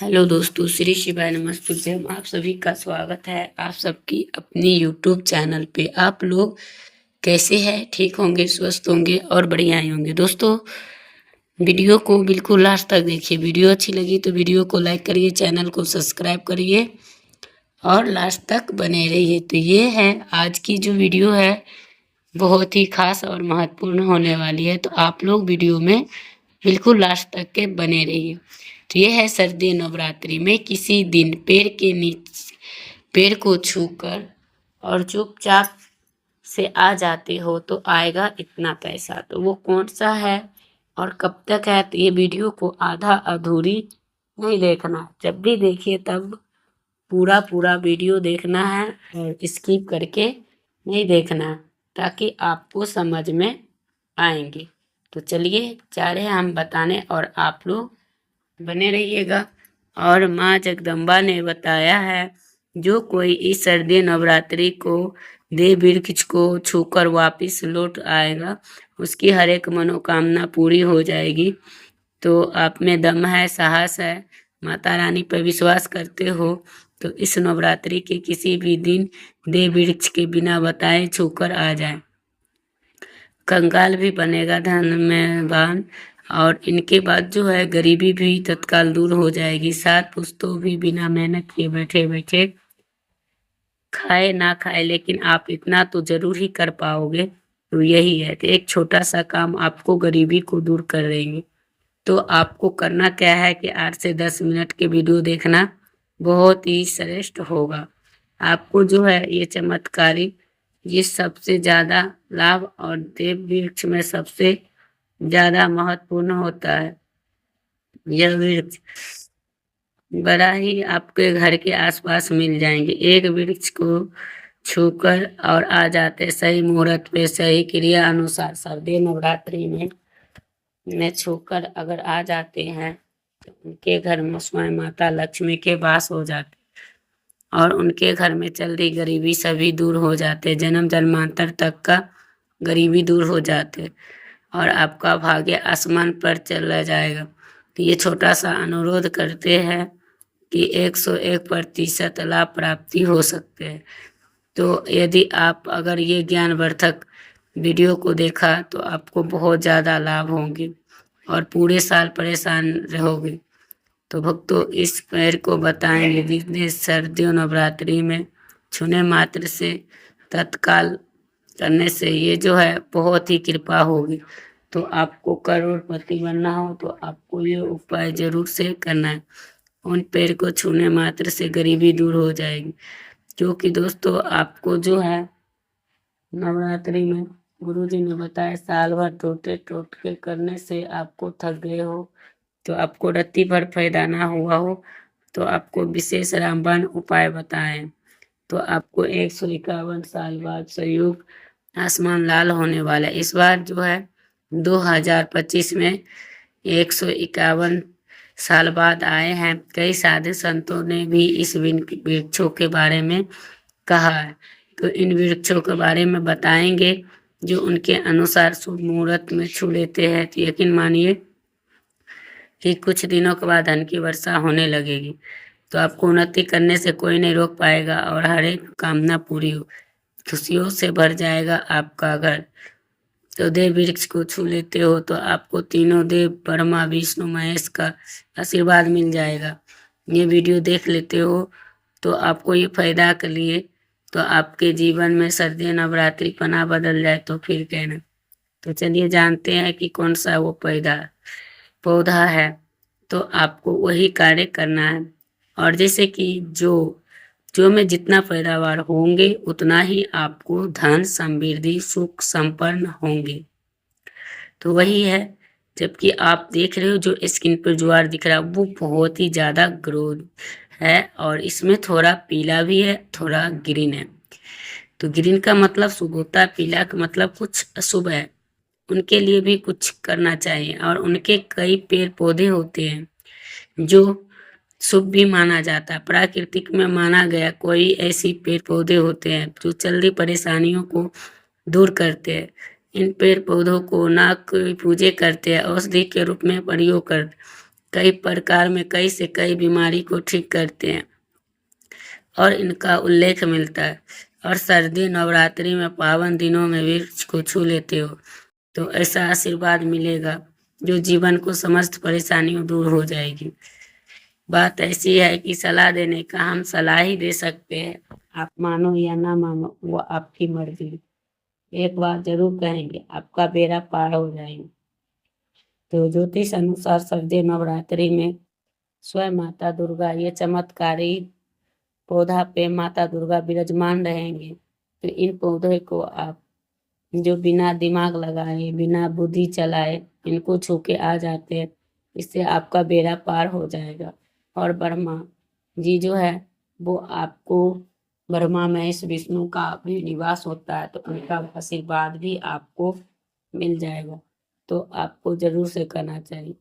Hello दोस्तों, श्री शिवाय नमस्तुभ्यम। आप सभी का स्वागत है आप सबकी अपनी यूट्यूब चैनल पे। आप लोग कैसे हैं? ठीक होंगे, स्वस्थ होंगे और बढ़िया ही होंगे। दोस्तों, वीडियो को बिल्कुल लास्ट तक देखिए। वीडियो अच्छी लगी तो वीडियो को लाइक करिए, चैनल को सब्सक्राइब करिए और लास्ट तक बने रहिए। तो ये है आज की जो वीडियो है, बहुत ही खास और महत्वपूर्ण होने वाली है। तो आप लोग वीडियो में बिल्कुल लास्ट तक के बने रहिए। तो ये है सर्दी नवरात्रि में किसी दिन पेड़ के नीचे पेड़ को छूकर और चुपचाप से आ जाते हो तो आएगा इतना पैसा। तो वो कौन सा है और कब तक है? तो ये वीडियो को आधा अधूरी नहीं देखना। जब भी देखिए तब पूरा पूरा वीडियो देखना है और स्किप करके नहीं देखना, ताकि आपको समझ में आएंगे। तो चलिए जा रहे हैं हम बताने और आप लोग बने रहिएगा। और माँ जगदम्बा ने बताया है, जो कोई इस सर्दी नवरात्रि को देव वृक्ष को छूकर वापिस लौट आएगा, उसकी हर एक मनोकामना पूरी हो जाएगी। तो आप में दम है, साहस है, माता रानी पर विश्वास करते हो तो इस नवरात्रि के किसी भी दिन देव वृक्ष के बिना बताए छूकर आ जाए। कंगाल भी बनेगा धनवान, और इनके बाद जो है गरीबी भी तत्काल दूर हो जाएगी। 7 पुश्तों भी बिना मेहनत के बैठे बैठे खाए ना खाए, लेकिन आप इतना तो जरूर ही कर पाओगे। तो यही है कि एक छोटा सा काम आपको गरीबी को दूर कर देंगे। तो आपको करना क्या है कि 8 से 10 मिनट के वीडियो देखना बहुत ही श्रेष्ठ होगा। आपको जो है ये चमत्कारी, ये सबसे ज़्यादा लाभ और देव वृक्ष में सबसे ज़्यादा महत्वपूर्ण होता है। यह वृक्ष बड़ा ही आपके घर के आसपास मिल जाएंगे। एक वृक्ष को छूकर और आ जाते सही मुहूर्त पे, सही क्रिया अनुसार सर्दी नवरात्रि में छूकर अगर आ जाते हैं तो उनके घर में स्वयं माता लक्ष्मी के वास हो जाते और उनके घर में चल रही गरीबी सभी दूर हो जाते। जन्म जन्मांतर तक का गरीबी दूर हो जाते और आपका भाग्य आसमान पर चला जाएगा। तो ये छोटा सा अनुरोध करते हैं कि 101% लाभ प्राप्ति हो सकते हैं। तो यदि आप अगर ये ज्ञानवर्धक वीडियो को देखा तो आपको बहुत ज़्यादा लाभ होंगे और पूरे साल परेशान रहोगे। तो भक्तों, इस पैर को बताएंगे जिसने सर्दियों नवरात्रि में छूने मात्र से तत्काल करने से ये जो है बहुत ही कृपा होगी। तो आपको करोड़पति बनना हो तो आपको ये उपाय जरूर से करना है। उन पैर को छूने मात्र से गरीबी दूर हो जाएगी। क्योंकि दोस्तों, आपको जो है नवरात्रि में गुरुजी ने बताया साल भर टोटे टोटके करने से आपको थक गए हो, तो आपको रत्ती भर फायदा ना हुआ हो, तो आपको विशेष रामबाण उपाय बताएं। तो आपको 151 साल बाद संयुग आसमान लाल होने वाला है। इस बार जो है 2025 में 151 साल बाद आए हैं। कई साधु संतों ने भी इस वृक्षों के बारे में कहा है। तो इन वृक्षों के बारे में बताएंगे जो उनके अनुसार शुभ मुहूर्त में छू लेते हैं तो यकीन मानिए कि कुछ दिनों के बाद धन की वर्षा होने लगेगी। तो आपको उन्नति करने से कोई नहीं रोक पाएगा और हर एक कामना पूरी हो, खुशियों से भर जाएगा आपका घर। तो देव वृक्ष को छू लेते हो तो आपको तीनों देव ब्रह्मा विष्णु महेश का आशीर्वाद मिल जाएगा। ये वीडियो देख लेते हो तो आपको ये फायदा के लिए तो आपके जीवन में सर्दी नवरात्रि पना बदल जाए तो फिर कहना। तो चलिए जानते हैं कि कौन सा वो पौधा है। तो आपको वही कार्य करना है और जैसे कि जो में जितना पैदावार होंगे उतना ही आपको धन समृद्धि सुख संपन्न होंगे। तो वही है, जबकि आप देख रहे हो जो स्किन पर ज्वार दिख रहा है वो बहुत ही ज़्यादा ग्रोथ है और इसमें थोड़ा पीला भी है, थोड़ा ग्रीन है। तो ग्रीन का मतलब शुभ होता है, पीला का मतलब कुछ अशुभ है। उनके लिए भी कुछ करना चाहिए और उनके कई पेड़ पौधे होते हैं जो शुभ भी माना जाता है। प्राकृतिक में माना गया कोई ऐसी पेड़ पौधे होते हैं जो चल रही परेशानियों को दूर करते हैं। इन पेड़ पौधों को ना कोई पूजे करते हैं, औषधि के रूप में प्रयोग कई प्रकार में कई से कई बीमारी को ठीक करते हैं और इनका उल्लेख मिलता है। और सर्दी नवरात्रि में पावन दिनों में वृक्ष को छू लेते हो तो ऐसा आशीर्वाद मिलेगा जो जीवन को समस्त परेशानियों दूर हो जाएगी। बात ऐसी है कि सलाह देने का हम सलाह ही दे सकते हैं, आप मानो या ना मानो वो आपकी मर्जी। एक बात जरूर कहेंगे, आपका बेड़ा पार हो जाएगा। तो ज्योतिष अनुसार सर्दी नवरात्रि में स्वयं माता दुर्गा ये चमत्कारी पौधा पे माता दुर्गा विराजमान रहेंगे। तो इन पौधे को आप जो बिना दिमाग लगाए बिना बुद्धि चलाए इनको छू के आ जाते हैं, इससे आपका बेड़ा पार हो जाएगा। और ब्रह्मा जी जो है वो आपको, ब्रह्मा महेश विष्णु का भी निवास होता है तो उनका आशीर्वाद भी आपको मिल जाएगा। तो आपको जरूर से करना चाहिए।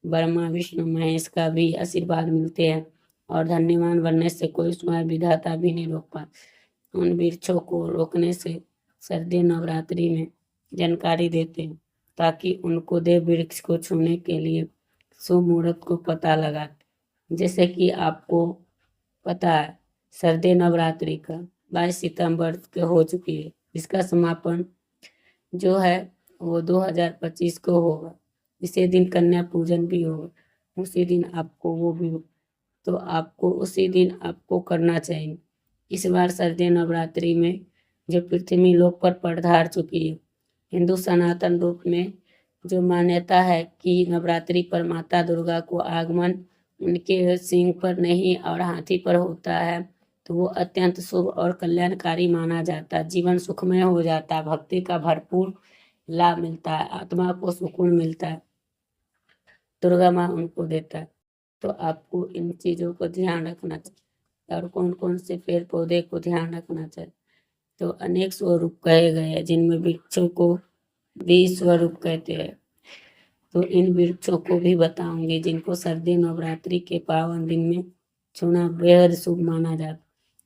ब्रह्मा विष्णु महेश का भी आशीर्वाद मिलते हैं और धन्यवान बनने से कोई स्वयं विधाता भी नहीं रोक पाता। उन वृक्षों को रोकने से सर्दी नवरात्रि में जानकारी देते हैं ताकि उनको देव वृक्ष को छूने के लिए शुभ मुहूर्त को पता लगा। जैसे कि आपको पता है सर्दी नवरात्रि का 22 सितंबर को हो चुकी है, इसका समापन जो है वो 2025 को होगा। इसी दिन कन्या पूजन भी होगा, उसी दिन आपको वो भी हो, तो आपको उसी दिन आपको करना चाहिए। इस बार सर्दी नवरात्रि में जो पृथ्वी लोक पर पधार चुकी है, हिंदू सनातन रूप में जो मान्यता है कि नवरात्रि पर माता दुर्गा को आगमन उनके सिंह पर नहीं और हाथी पर होता है तो वो अत्यंत शुभ और कल्याणकारी माना जाता है। जीवन सुखमय हो जाता है, भक्ति का भरपूर लाभ मिलता है, आत्मा को सुकून मिलता है, दुर्गा माँ उनको देता है। तो आपको इन चीज़ों को ध्यान रखना चाहिए। और कौन कौन से पेड़ पौधे को ध्यान रखना चाहिए, तो अनेक स्वरूप कहे गए हैं जिनमें वृक्षों को भी स्वरूप कहते हैं। तो इन वृक्षों को भी बताऊंगी जिनको सर्दी नवरात्रि के पावन दिन में छूना बेहद शुभ माना जाता।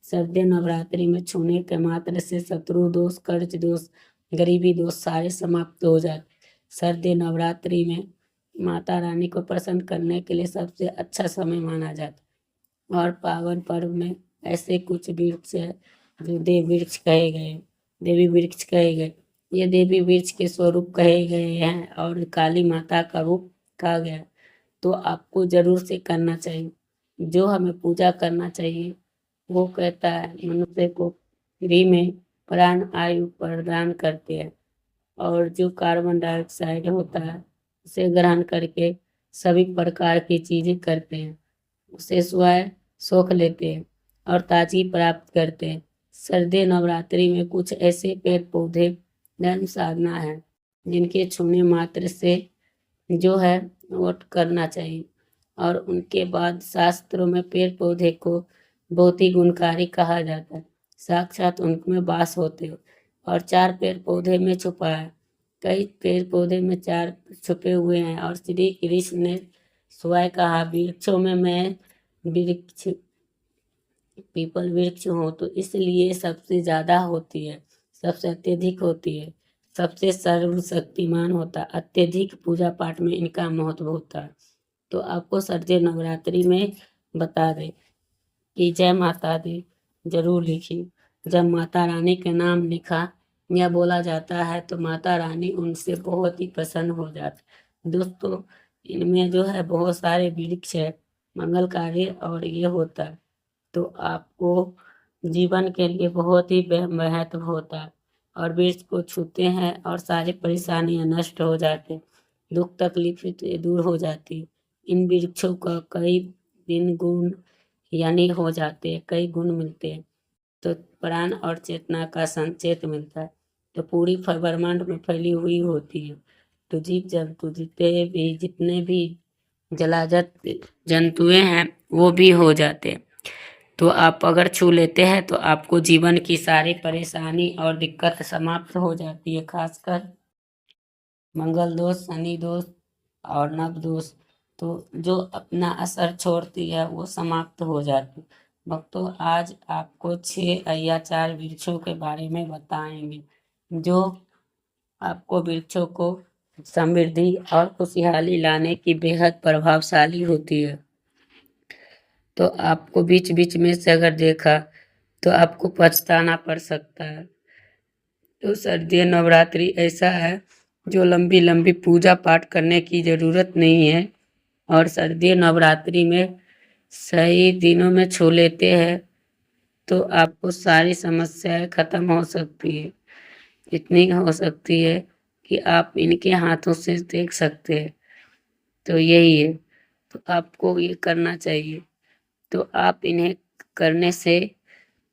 सर्दी नवरात्रि में छूने के मात्र से शत्रु दोष, कर्ज दोष, गरीबी दोष सारे समाप्त हो जाते। सर्दी नवरात्रि में माता रानी को प्रसन्न करने के लिए सबसे अच्छा समय माना जाता। और पावन पर्व में ऐसे कुछ वृक्ष है जो देव वृक्ष कहे गए, देवी वृक्ष कहे गए, ये देवी वृक्ष के स्वरूप कहे गए हैं और काली माता का रूप कहा गया। तो आपको जरूर से करना चाहिए। जो हमें पूजा करना चाहिए वो कहता है मनुष्य को फ्री में प्राण आयु प्रदान करते हैं और जो कार्बन डाइऑक्साइड होता है उसे ग्रहण करके सभी प्रकार की चीजें करते हैं, उसे स्वयं सोख लेते हैं और ताजगी प्राप्त करते हैं। सर्दी नवरात्रि में कुछ ऐसे पेड़ पौधे धर्म साधना है जिनके छूने मात्र से जो है वोट करना चाहिए। और उनके बाद शास्त्रों में पेड़ पौधे को बहुत ही गुणकारी कहा जाता है, साक्षात उनमें वास होते हो। और चार पेड़ पौधे में छुपा है, कई पेड़ पौधे में चार छुपे हुए हैं। और श्री कृष्ण ने स्वयं कहा वृक्षों में मैं वृक्ष पीपल वृक्ष हो तो इसलिए सबसे ज्यादा होती है, सबसे अत्यधिक होती है, सबसे सर्वशक्तिमान होता है, अत्यधिक पूजा पाठ में इनका महत्व होता है। तो आपको सर्दी नवरात्रि में बता दें कि जय माता दी जरूर लिखिए। जब माता रानी के नाम लिखा या बोला जाता है तो माता रानी उनसे बहुत ही प्रसन्न हो जाती। दोस्तों इनमें जो है बहुत सारे वृक्ष है मंगलकारी और ये होता है तो आपको जीवन के लिए बहुत ही महत्व होता है। और वृक्ष को छूते हैं और सारी परेशानियां नष्ट हो जाते, दुख तकलीफ दूर हो जाती। इन वृक्षों का कई दिन गुण यानी हो जाते हैं, कई गुण मिलते हैं। तो प्राण और चेतना का संचेत मिलता है, तो पूरी ब्रह्मांड में फैली हुई होती है। तो जीव जंतु जितने भी जलाजत जंतुएं हैं वो भी हो जाते हैं। तो आप अगर छू लेते हैं तो आपको जीवन की सारी परेशानी और दिक्कत समाप्त हो जाती है, खासकर मंगल दोष, शनि दोष और नव दोष तो जो अपना असर छोड़ती है वो समाप्त हो जाती है। भक्तों आज आपको 6 या 4 वृक्षों के बारे में बताएंगे जो आपको वृक्षों को समृद्धि और खुशहाली लाने की बेहद प्रभावशाली होती है। तो आपको बीच बीच में से अगर देखा तो आपको पछताना पड़ सकता है। तो शारदीय नवरात्रि ऐसा है जो लंबी लंबी पूजा पाठ करने की ज़रूरत नहीं है, और शारदीय नवरात्रि में सही दिनों में छू लेते हैं तो आपको सारी समस्याएं खत्म हो सकती है। इतनी हो सकती है कि आप इनके हाथों से देख सकते हैं। तो यही है, तो आपको ये करना चाहिए। तो आप इन्हें करने से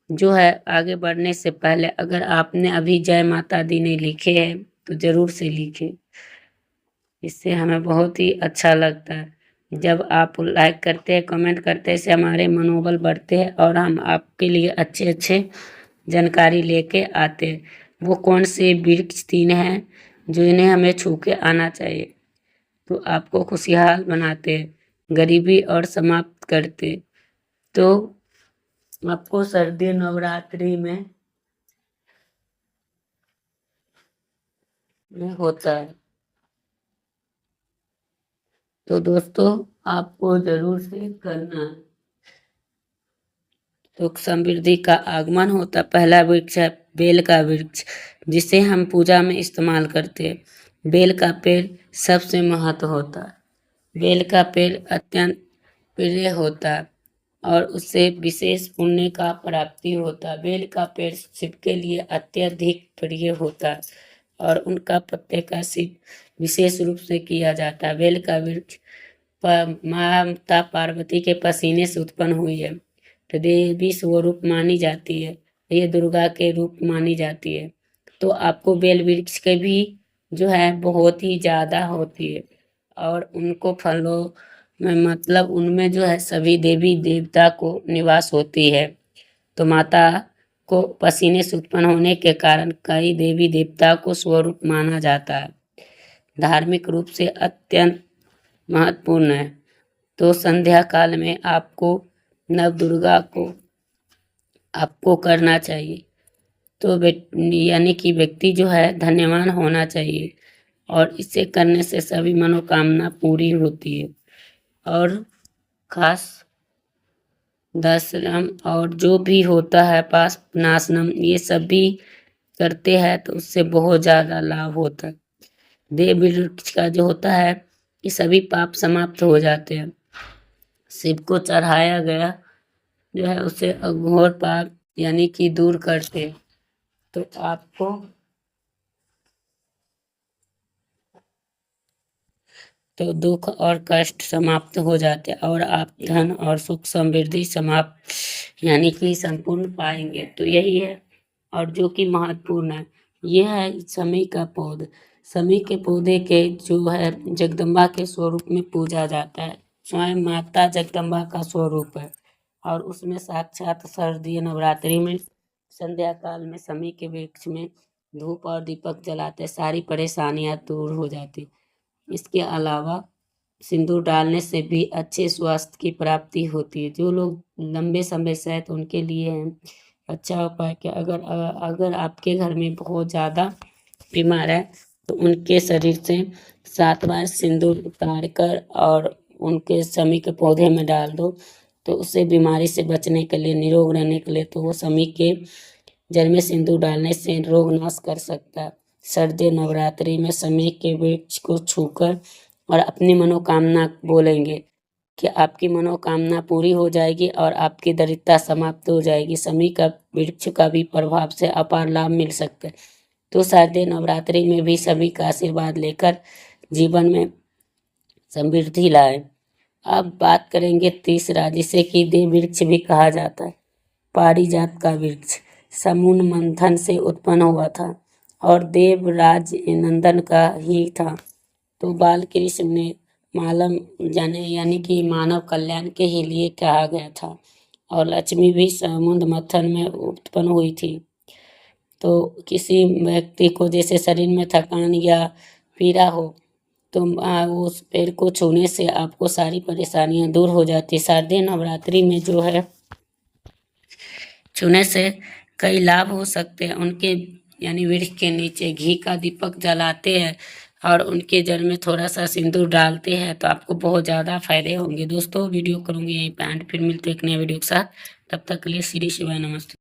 जो है, आगे बढ़ने से पहले अगर आपने अभी जय माता दी नहीं लिखे हैं तो ज़रूर से लिखें। इससे हमें बहुत ही अच्छा लगता है। जब आप लाइक करते हैं, कमेंट करते हैं, इससे हमारे मनोबल बढ़ते हैं और हम आपके लिए अच्छे अच्छे जानकारी लेके आते हैं। वो कौन से वृक्ष 3 हैं जो इन्हें हमें छू के आना चाहिए, तो आपको खुशहाल बनाते हैं, गरीबी और समाप्त करते। तो आपको सर्दी नवरात्रि में होता है। तो दोस्तों आपको जरूर से करना है। तो समृद्धि का आगमन होता, पहला वृक्ष है बेल का वृक्ष, जिसे हम पूजा में इस्तेमाल करते हैं। बेल का पेड़ सबसे महत्व होता है। बेल का पेड़ अत्यंत प्रिय होता है और उससे विशेष पुण्य का प्राप्ति होता है। बेल का पेड़ शिव के लिए अत्यधिक प्रिय होता है और उनका पत्ते का शिव विशेष रूप से किया जाता है। बेल का वृक्ष माता पार्वती के पसीने से उत्पन्न हुई है, तो देवी स्वरूप मानी जाती है। ये दुर्गा के रूप मानी जाती है। तो आपको बेल वृक्ष के भी जो है बहुत ही ज़्यादा होती है, और उनको फलों में मतलब उनमें जो है सभी देवी देवता को निवास होती है। तो माता को पसीने से उत्पन्न होने के कारण कई देवी देवता को स्वरूप माना जाता है। धार्मिक रूप से अत्यंत महत्वपूर्ण है। तो संध्या काल में आपको नव दुर्गा को आपको करना चाहिए। तो यानी कि व्यक्ति जो है धन्यवान होना चाहिए, और इसे करने से सभी मनोकामना पूरी होती है। और खास दशरम और जो भी होता है पास नाशनम, ये सब भी करते हैं तो उससे बहुत ज़्यादा लाभ होता है। देव वृक्ष का जो होता है ये सभी पाप समाप्त हो जाते हैं। शिव को चढ़ाया गया जो है उसे अघोर पाप यानी कि दूर करते। तो आपको तो दुख और कष्ट समाप्त हो जाते और आप धन और सुख समृद्धि समाप्त यानी कि संपूर्ण पाएंगे। तो यही है, और जो कि महत्वपूर्ण है यह है समी का पौध। समी के पौधे के जो है जगदम्बा के स्वरूप में पूजा जाता है। स्वयं माता जगदम्बा का स्वरूप है, और उसमें साक्षात शारदीय नवरात्रि में संध्या काल में समी के वृक्ष में धूप और दीपक जलाते सारी परेशानियां दूर हो जाती। इसके अलावा सिंदूर डालने से भी अच्छे स्वास्थ्य की प्राप्ति होती है। जो लोग लंबे समय से है तो उनके लिए है अच्छा उपाय कि अगर आपके घर में बहुत ज़्यादा बीमार है तो उनके शरीर से 7 बार सिंदूर उतार कर और उनके समी के पौधे में डाल दो, तो उससे बीमारी से बचने के लिए, निरोग रहने के लिए, तो वो समी के जल में सिंदूर डालने से रोग नाश कर सकता है। सर्दी नवरात्रि में समी के वृक्ष को छूकर और अपनी मनोकामना बोलेंगे कि आपकी मनोकामना पूरी हो जाएगी और आपकी दरिद्रता समाप्त हो जाएगी। समी का वृक्ष का भी प्रभाव से अपार लाभ मिल सकते हैं। तो शारदीय नवरात्रि में भी सभी का आशीर्वाद लेकर जीवन में समृद्धि लाए। अब बात करेंगे तीसरा, जिसे कि देव वृक्ष भी कहा जाता है। पारिजात का वृक्ष समुन मंथन से उत्पन्न हुआ था और देवराज नंदन का ही था। तो बाल कृष्ण ने मालम जाने यानी कि मानव कल्याण के ही लिए कहा गया था, और लक्ष्मी भी समुद्र मंथन में उत्पन्न हुई थी। तो किसी व्यक्ति को जैसे शरीर में थकान या पीड़ा हो तो उस पेड़ को छूने से आपको सारी परेशानियां दूर हो जाती। शारदीय नवरात्रि में जो है छूने से कई लाभ हो सकते हैं। उनके यानी वृक्ष के नीचे घी का दीपक जलाते हैं और उनके जल में थोड़ा सा सिंदूर डालते हैं तो आपको बहुत ज़्यादा फायदे होंगे। दोस्तों वीडियो करूँगी यहीं पे एंड, फिर मिलते हैं एक नए वीडियो के साथ। तब तक के लिए श्री शिवाय नमस्ते।